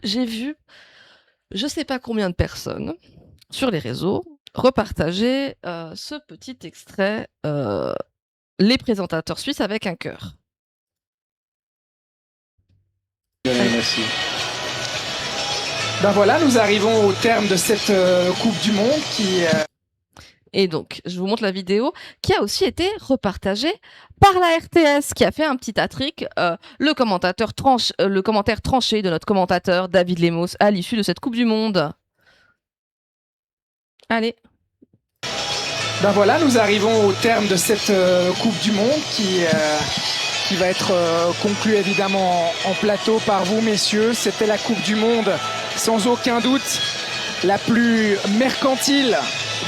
j'ai vu je sais pas combien de personnes sur les réseaux repartager ce petit extrait, les présentateurs suisses avec un cœur. Merci. Ben voilà, nous arrivons au terme de cette Coupe du Monde qui... Et donc, je vous montre la vidéo qui a aussi été repartagée par la RTS, qui a fait un petit hat-trick. Le commentaire tranché de notre commentateur David Lemos à l'issue de cette Coupe du Monde. Allez. Ben voilà, nous arrivons au terme de cette Coupe du Monde qui va être conclue évidemment en plateau par vous, messieurs. C'était la Coupe du Monde, sans aucun doute, la plus mercantile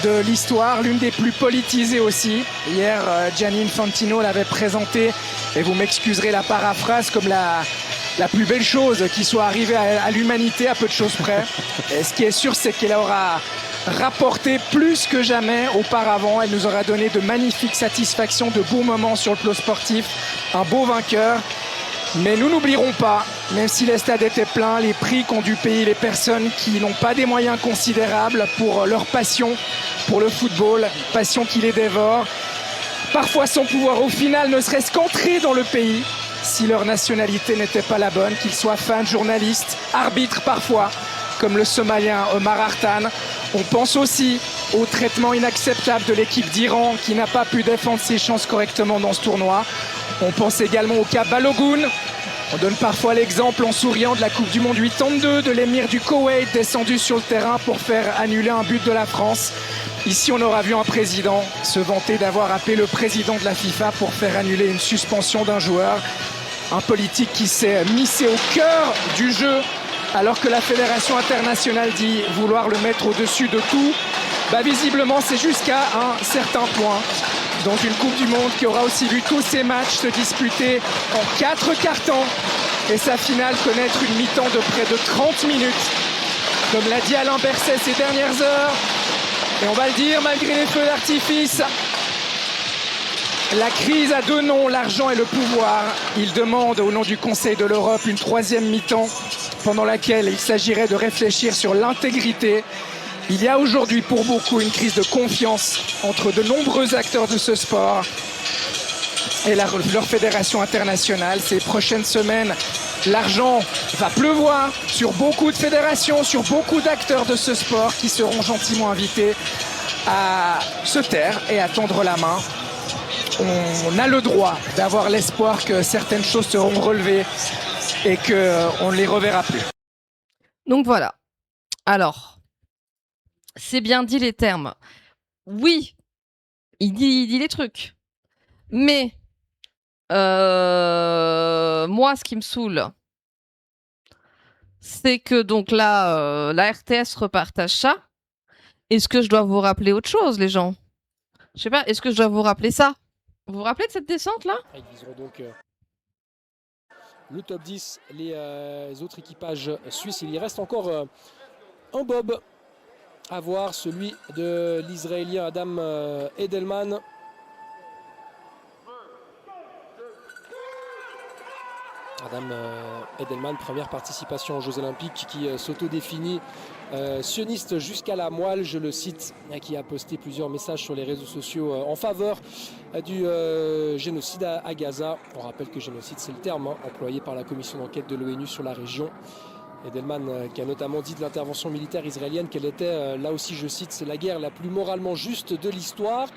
de l'histoire, l'une des plus politisées aussi. Hier, Gianni Infantino l'avait présentée, et vous m'excuserez la paraphrase, comme la plus belle chose qui soit arrivée à l'humanité, à peu de choses près. Et ce qui est sûr, c'est qu'elle aura rapporté plus que jamais auparavant. Elle nous aura donné de magnifiques satisfactions, de beaux moments sur le plan sportif, un beau vainqueur. Mais nous n'oublierons pas, même si les stades étaient pleins, les prix qu'ont dû payer les personnes qui n'ont pas des moyens considérables pour leur passion pour le football, passion qui les dévore, parfois sans pouvoir au final ne serait-ce qu'entrer dans le pays si leur nationalité n'était pas la bonne, qu'ils soient fans, journalistes, arbitres parfois, comme le Somalien Omar Artan. On pense aussi au traitement inacceptable de l'équipe d'Iran qui n'a pas pu défendre ses chances correctement dans ce tournoi. On pense également au cas Balogun. On donne parfois l'exemple en souriant de la Coupe du Monde 82 de l'émir du Koweït descendu sur le terrain pour faire annuler un but de la France. Ici, on aura vu un président se vanter d'avoir appelé le président de la FIFA pour faire annuler une suspension d'un joueur. Un politique qui s'est missé au cœur du jeu alors que la Fédération internationale dit vouloir le mettre au-dessus de tout. Bah, visiblement, c'est jusqu'à un certain point. Dans une Coupe du Monde qui aura aussi vu tous ces matchs se disputer en 4 cartons et sa finale connaître une mi-temps de près de 30 minutes. Comme l'a dit Alain Berset ces dernières heures, et on va le dire malgré les feux d'artifice, la crise a deux noms, l'argent et le pouvoir. Il demande au nom du Conseil de l'Europe une 3e mi-temps pendant laquelle il s'agirait de réfléchir sur l'intégrité. Il y a aujourd'hui pour beaucoup une crise de confiance entre de nombreux acteurs de ce sport et leur fédération internationale. Ces prochaines semaines, l'argent va pleuvoir sur beaucoup de fédérations, sur beaucoup d'acteurs de ce sport qui seront gentiment invités à se taire et à tendre la main. On a le droit d'avoir l'espoir que certaines choses seront relevées et qu'on ne les reverra plus. Donc voilà. Alors, c'est bien dit les termes. Oui, il dit les trucs. Mais moi, ce qui me saoule, c'est que donc là, la RTS repartage ça. Est-ce que je dois vous rappeler autre chose, les gens? Je sais pas, est-ce que je dois vous rappeler ça? Vous vous rappelez de cette descente-là? Ils viseront donc le top 10, les autres équipages suisses. Il y reste encore un bob à voir, celui de l'Israélien Adam Edelman. Adam Edelman, première participation aux Jeux Olympiques, qui s'autodéfinit sioniste jusqu'à la moelle, je le cite, qui a posté plusieurs messages sur les réseaux sociaux en faveur du génocide à Gaza. On rappelle que génocide, c'est le terme employé par la commission d'enquête de l'ONU sur la région. Edelman qui a notamment dit de l'intervention militaire israélienne qu'elle était, là aussi je cite, c'est la guerre la plus moralement juste de l'histoire.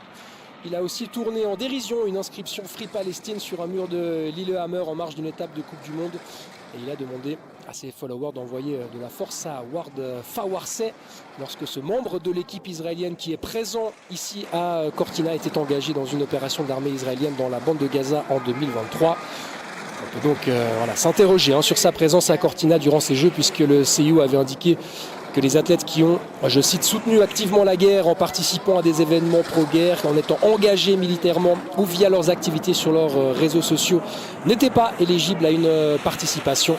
Il a aussi tourné en dérision une inscription Free Palestine sur un mur de Lillehammer en marge d'une étape de Coupe du Monde. Et il a demandé à ses followers d'envoyer de la force à Ward Fawarseh lorsque ce membre de l'équipe israélienne qui est présent ici à Cortina était engagé dans une opération d'armée israélienne dans la bande de Gaza en 2023. On peut donc s'interroger sur sa présence à Cortina durant ces Jeux, puisque le CIO avait indiqué que les athlètes qui ont, je cite, soutenu activement la guerre en participant à des événements pro-guerre, en étant engagés militairement ou via leurs activités sur leurs réseaux sociaux, n'étaient pas éligibles à une participation.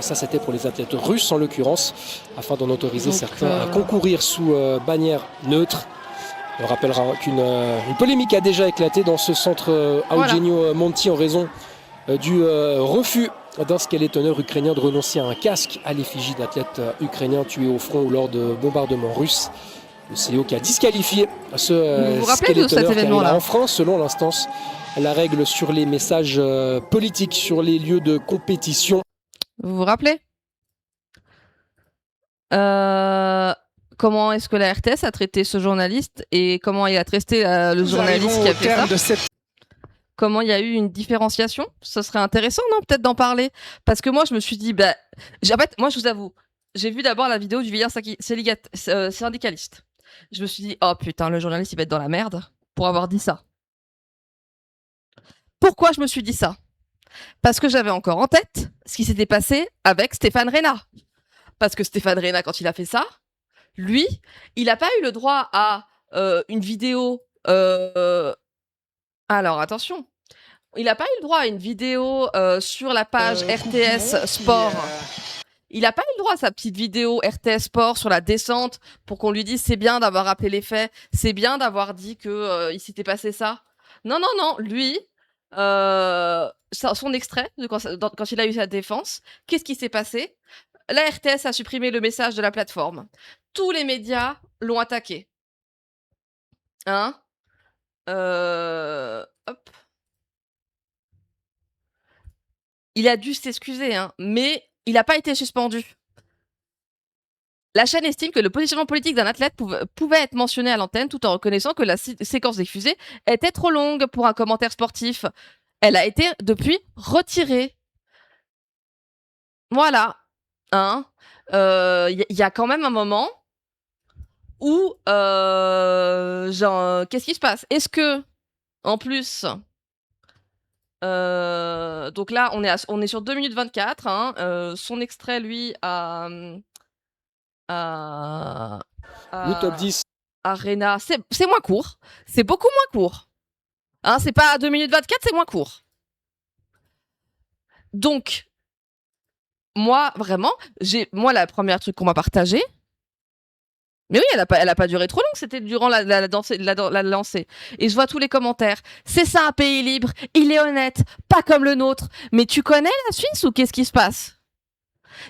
Ça, c'était pour les athlètes russes en l'occurrence, afin d'en autoriser certains à concourir sous bannière neutre. On rappellera qu'une polémique a déjà éclaté dans ce centre Eugenio Monti en raison du refus d'un skeletonneur ukrainien de renoncer à un casque à l'effigie d'athlètes ukrainiens tués au front ou lors de bombardements russes. Le CEO qui a disqualifié ce Vous vous rappelez de cet skeletonneur qui arrive événement-là? en France selon l'instance. La règle sur les messages politiques sur les lieux de compétition. Vous vous rappelez? Comment est-ce que la RTS a traité ce journaliste et comment il a traité le Nous journaliste arrivons qui a au fait ça? terme de cette Comment il y a eu une différenciation? Ce serait intéressant, non, peut-être d'en parler? Parce que moi, je me suis dit, bah, en fait, moi, je vous avoue, j'ai vu d'abord la vidéo du vieillard syndicaliste. Je me suis dit, oh putain, le journaliste, il va être dans la merde pour avoir dit ça. Pourquoi je me suis dit ça? Parce que j'avais encore en tête ce qui s'était passé avec Stéphane Reyna. Parce que Stéphane Reyna, quand il a fait ça, lui, il n'a pas eu le droit à une vidéo. Alors, attention. Il n'a pas eu le droit à une vidéo sur la page Coupe du RTS Monde Sport. qui, Il n'a pas eu le droit à sa petite vidéo RTS Sport sur la descente pour qu'on lui dise c'est bien d'avoir rappelé les faits, c'est bien d'avoir dit que il s'était passé ça. Non, non, non. Lui, son extrait de quand il a eu sa défense, qu'est-ce qui s'est passé? La RTS a supprimé le message de la plateforme. Tous les médias l'ont attaqué. Hein? Hop. Il a dû s'excuser, hein, mais il n'a pas été suspendu. La chaîne estime que le positionnement politique d'un athlète pouvait être mentionné à l'antenne tout en reconnaissant que la séquence diffusée était trop longue pour un commentaire sportif. Elle a été depuis retirée. Voilà. Hein? Y a quand même un moment où, genre, qu'est-ce qui se passe? Est-ce que, en plus, donc là, on est sur 2 minutes 24. Hein, son extrait, lui, Le top 10. Arena, c'est moins court. C'est beaucoup moins court. Hein, c'est pas 2 minutes 24, c'est moins court. Donc, moi, vraiment, moi, la première truc qu'on m'a partagé, mais oui, elle a pas duré trop long, c'était durant la lancée. Et je vois tous les commentaires. C'est ça un pays libre, il est honnête, pas comme le nôtre. Mais tu connais la Suisse ou qu'est-ce qui se passe?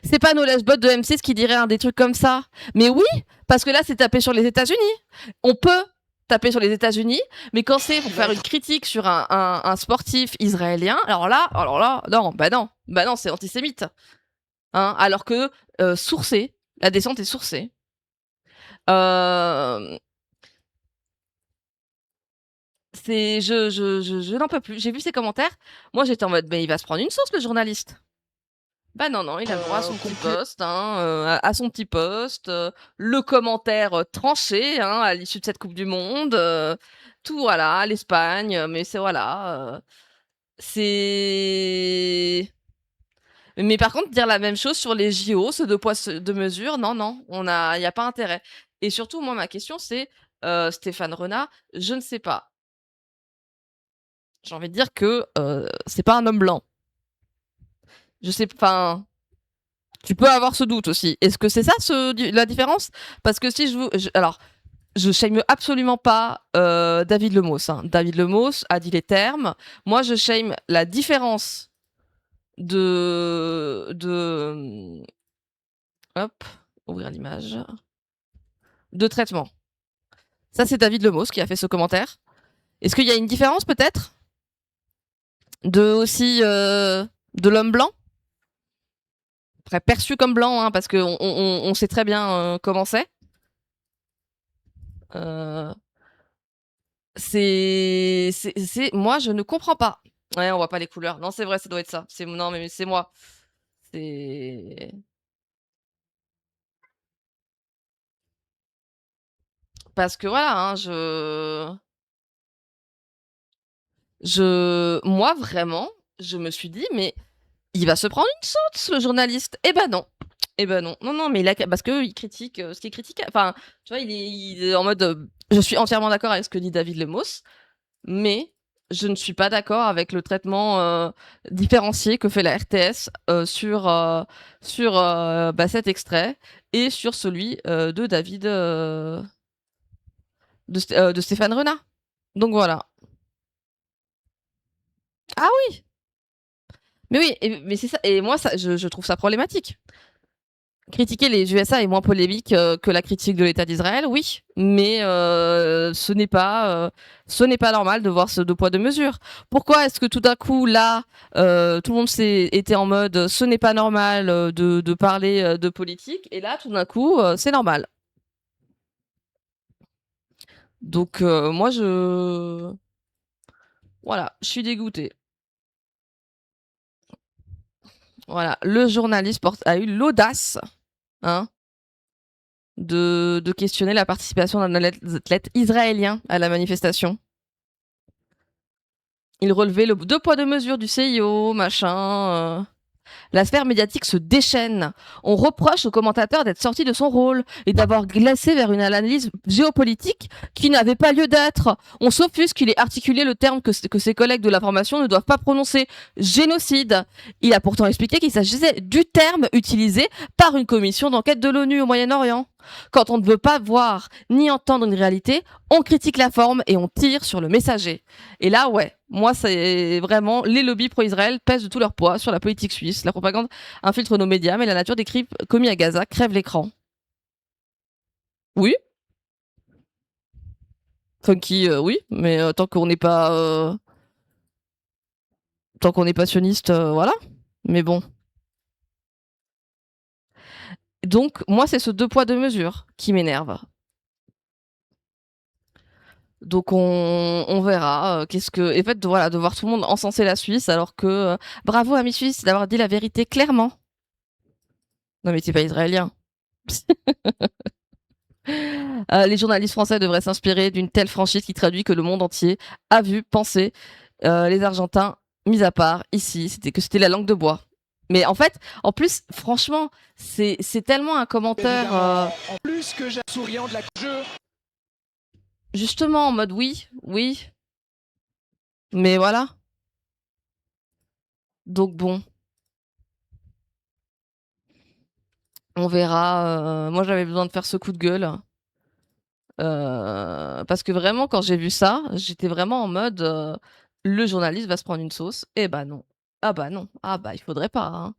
C'est pas nos lesbots de M6 qui diraient des trucs comme ça. Mais oui, parce que là, c'est taper sur les États-Unis. On peut taper sur les États-Unis, mais quand c'est pour faire une critique sur un sportif israélien, alors là, non, bah non, c'est antisémite. Hein, alors que sourcé, la descente est sourcée. Je n'en peux plus. J'ai vu ses commentaires. Moi, j'étais en mode, mais il va se prendre une sauce, le journaliste. Bah non, non, il a le droit à son petit poste, hein, à son petit poste, le commentaire tranché, hein, à l'issue de cette Coupe du Monde, tout, voilà, l'Espagne, mais c'est voilà, c'est. Mais par contre, dire la même chose sur les JO, ce deux poids, deux mesures, non, non, il n'y a pas intérêt. Et surtout, moi, ma question, c'est Stéphane Renat, je ne sais pas. J'ai envie de dire que c'est pas un homme blanc. Je sais, enfin, tu peux avoir ce doute aussi. Est-ce que c'est ça la différence? Parce que si alors, je shame absolument pas David Lemos. Hein. David Lemos a dit les termes. Moi, je shame la différence hop, ouvrir l'image. De traitement. Ça, c'est David Lemos qui a fait ce commentaire. Est-ce qu'il y a une différence peut-être de l'homme blanc? Après, perçu comme blanc, hein, parce qu'on on sait très bien comment c'est. Moi, je ne comprends pas. Ouais, on voit pas les couleurs. Non, c'est vrai, ça doit être ça. Non, mais c'est moi. C'est. Parce que voilà, hein, moi vraiment, je me suis dit, mais il va se prendre une sauce, le journaliste. Eh ben non. Eh ben non. Non, non, mais parce que il critique ce qui est critiquable. Enfin, tu vois, il est en mode. Je suis entièrement d'accord avec ce que dit David Lemos, mais je ne suis pas d'accord avec le traitement différencié que fait la RTS sur cet extrait et sur celui de David de Stéphane Renat. Donc voilà. Ah oui. Mais oui, mais c'est ça. Et moi, ça, je trouve ça problématique. Critiquer les USA est moins polémique que la critique de l'État d'Israël, oui, mais ce n'est pas normal de voir ce deux poids deux mesures. Pourquoi est-ce que tout d'un coup là, tout le monde était en mode ce n'est pas normal de parler de politique, et là tout d'un coup c'est normal. Donc moi voilà, je suis dégoûtée. Voilà, le journaliste a eu l'audace, hein, de questionner la participation d'un athlète israélien à la manifestation. Il relevait le deux poids deux mesures du CIO, machin. La sphère médiatique se déchaîne. On reproche au commentateur d'être sorti de son rôle et d'avoir glacé vers une analyse géopolitique qui n'avait pas lieu d'être. On s'offusque qu'il ait articulé le terme que ses collègues de l'information ne doivent pas prononcer, génocide. Il a pourtant expliqué qu'il s'agissait du terme utilisé par une commission d'enquête de l'ONU au Moyen-Orient. Quand on ne veut pas voir ni entendre une réalité, on critique la forme et on tire sur le messager. Et là, ouais, moi, c'est vraiment les lobbies pro-Israël pèsent de tout leur poids sur la politique suisse. La propagande infiltre nos médias, mais la nature des crimes commis à Gaza crève l'écran. Oui. Funky, oui, mais tant qu'on n'est pas sioniste, voilà. Mais bon. Donc, moi, c'est ce deux poids deux mesures qui m'énerve. Donc on verra. Qu'est-ce que, en fait, voilà, de voir tout le monde encenser la Suisse, alors que bravo amis suisses d'avoir dit la vérité clairement. Non mais t'es pas israélien. Les journalistes français devraient s'inspirer d'une telle franchise qui traduit que le monde entier a vu, pensé. Les Argentins, mis à part, ici, c'était la langue de bois. Mais en fait, en plus, franchement, c'est tellement un commentaire. En plus que j'ai souriant de la jeu. Justement, en mode oui. Mais voilà. Donc bon. On verra. Moi, j'avais besoin de faire ce coup de gueule. Parce que vraiment, quand j'ai vu ça, j'étais vraiment en mode le journaliste va se prendre une sauce. Eh bah non. Ah bah non. Ah bah il faudrait pas. Hein.